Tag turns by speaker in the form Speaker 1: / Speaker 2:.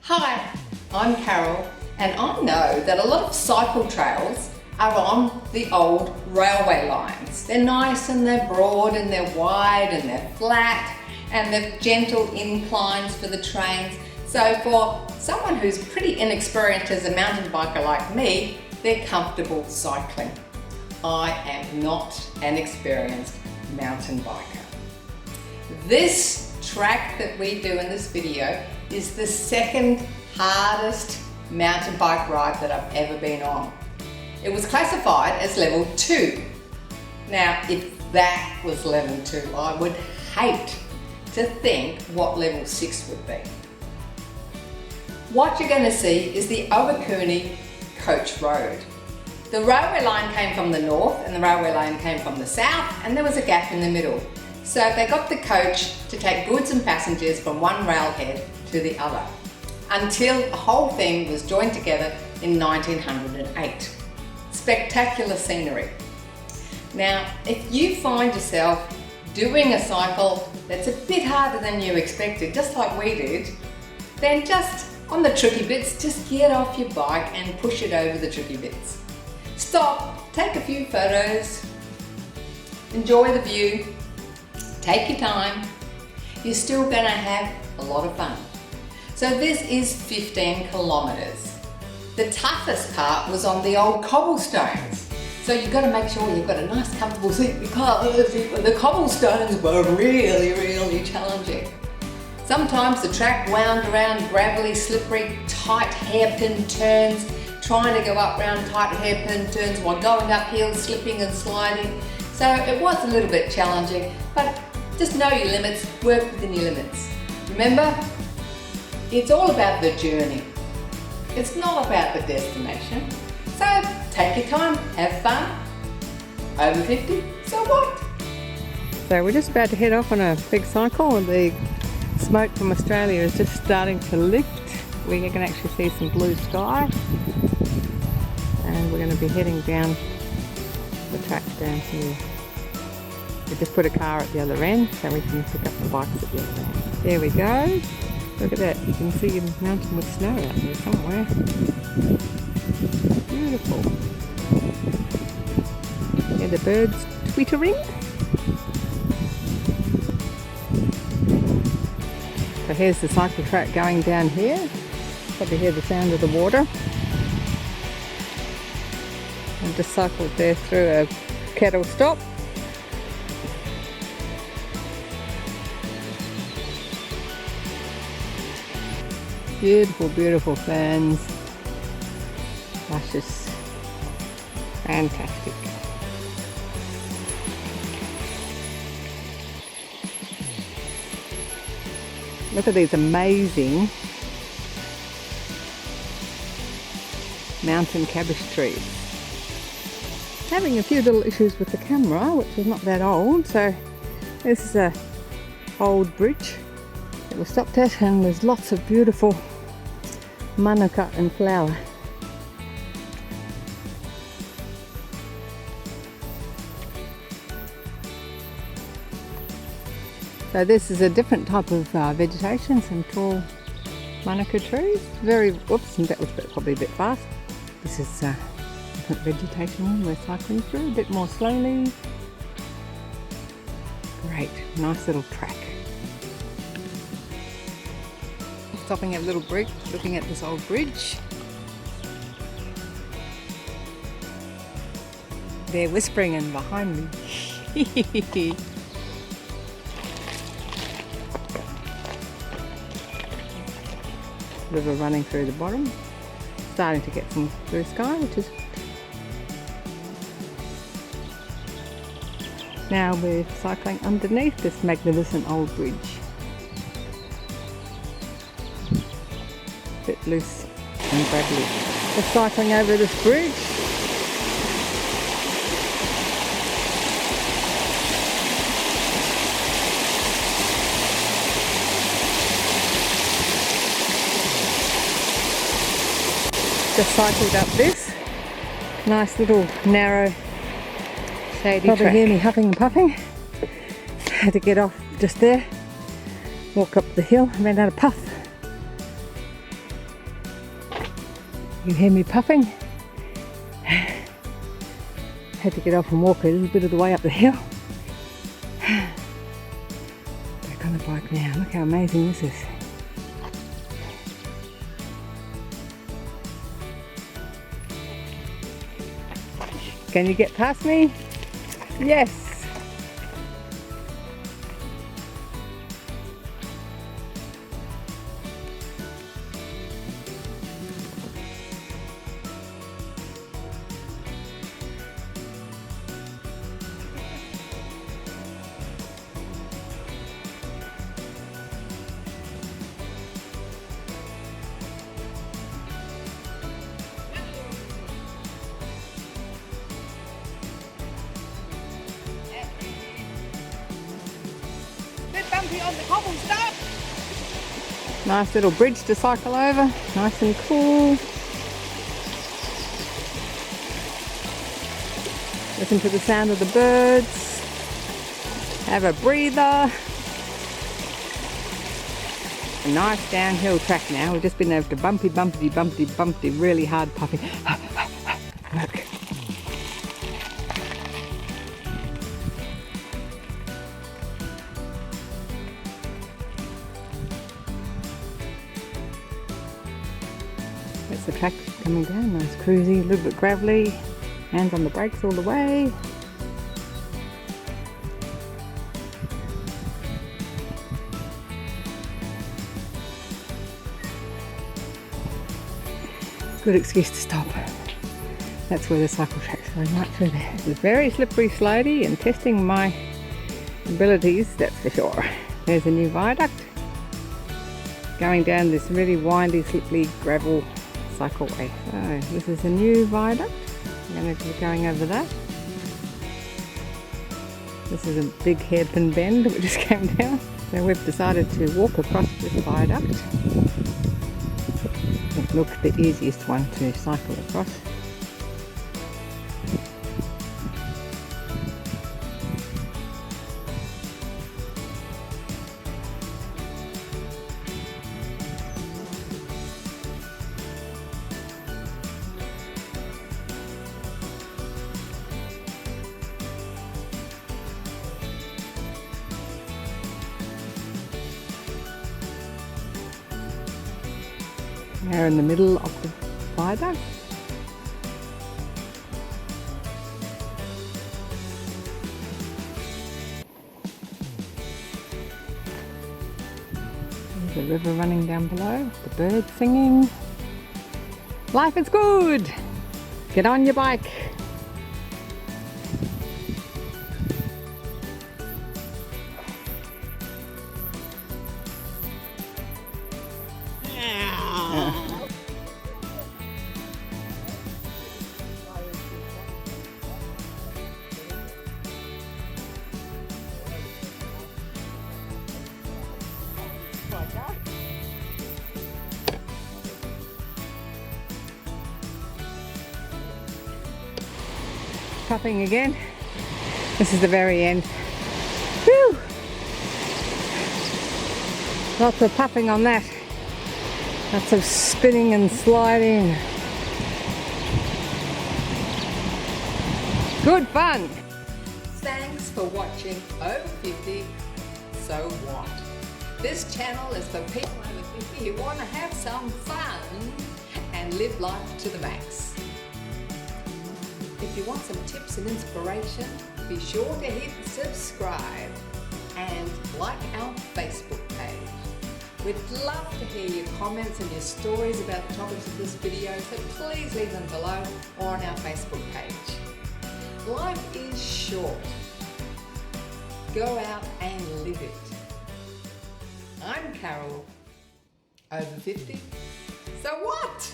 Speaker 1: Hi, I'm Carol, and I know that a lot of cycle trails are on the old railway lines. They're nice and they're broad and they're wide and they're flat and they're gentle inclines for the trains. So for someone who's pretty inexperienced as a mountain biker like me, they're comfortable cycling. I am not an experienced mountain biker. This track that we do in this video is the second hardest mountain bike ride that I've ever been on. It was classified as level 2. Now, if that was level 2, I would hate to think what level 6 would be. What you're going to see is the Ohakune Coach Road. The railway line came from the north and the railway line came from the south, and there was a gap in the middle. So they got the coach to take goods and passengers from one railhead to the other, until the whole thing was joined together in 1908. Spectacular scenery. Now, if you find yourself doing a cycle that's a bit harder than you expected, just like we did, then just on the tricky bits, just get off your bike and push it over the tricky bits. Stop, take a few photos, enjoy the view, take your time. You're still gonna have a lot of fun. So this is 15 kilometers. The toughest part was on the old cobblestones. So you've got to make sure you've got a nice comfortable seat because the cobblestones were really, really challenging. Sometimes the track wound around gravelly, slippery, tight hairpin turns, trying to go up round tight hairpin turns while going uphill, slipping and sliding. So it was a little bit challenging, but just know your limits, work within your limits. Remember, it's all about the journey. It's not about the destination. So take your time, have fun. Over 50, so what?
Speaker 2: So we're just about to head off on a big cycle, and the smoke from Australia is just starting to lift. We can actually see some blue sky, and we're going to be heading down the track down here. We just put a car at the other end so we can pick up the bikes at the other end. There we go. Look at that. You can see a mountain with snow out there somewhere. Beautiful. Yeah, the birds twittering. So here's the cycle track going down here. Probably hear the sound of the water. I just cycled there through a cattle stop. Beautiful, beautiful ferns. Luscious. Fantastic. Look at these amazing mountain cabbage trees. Having a few little issues with the camera, which is not that old. So this is a old bridge that we stopped at, and there's lots of beautiful manuka and flower. So this is a different type of vegetation, some tall manuka trees. Whoops, that was probably a bit fast. This is different vegetation we're cycling through, a bit more slowly. Great, nice little track. Stopping at a little break, looking at this old bridge. They're whispering in behind me. River running through the bottom. Starting to get some blue sky, which is... Now we're cycling underneath this magnificent old bridge. Bit loose and gravelly. We're cycling over this bridge. Just cycled up this nice little narrow shady track. Probably hear me huffing and puffing. Had to get off just there, walk up the hill, ran out of puff. You can hear me puffing. Had to get off and walk a little bit of the way up the hill. Back on the bike now. Look how amazing this is. Can you get past me? Yes. On the cobblestone. Nice little bridge to cycle over, nice and cool. Listen to the sound of the birds. Have a breather. A nice downhill track now. We've just been over to bumpy, really hard puffing. Look. That's the track coming down, nice cruisy, a little bit gravelly, hands on the brakes all the way. Good excuse to stop. That's where the cycle track's going right through there. It's very slippery, slidey, and testing my abilities, that's for sure. There's a new viaduct going down this really windy, slippery gravel cycleway. So this is a new viaduct. I'm going to be going over that. This is a big hairpin bend that just came down. So we've decided to walk across this viaduct. Look, the easiest one to cycle across. Now in the middle of the viaduct. There's the river running down below, the birds singing. Life is good! Get on your bike! Puffing again. This is the very end. Whew. Lots of puffing on that. Lots of spinning and sliding. Good fun.
Speaker 1: Thanks for watching Over 50, So What? This channel is for people over 50 who want to have some fun and live life to the max. If you want some tips and inspiration, be sure to hit subscribe and like our Facebook page. We'd love to hear your comments and your stories about the topics of this video, so please leave them below or on our Facebook page. Life is short. Go out and live it. I'm Carol, over 50. So what?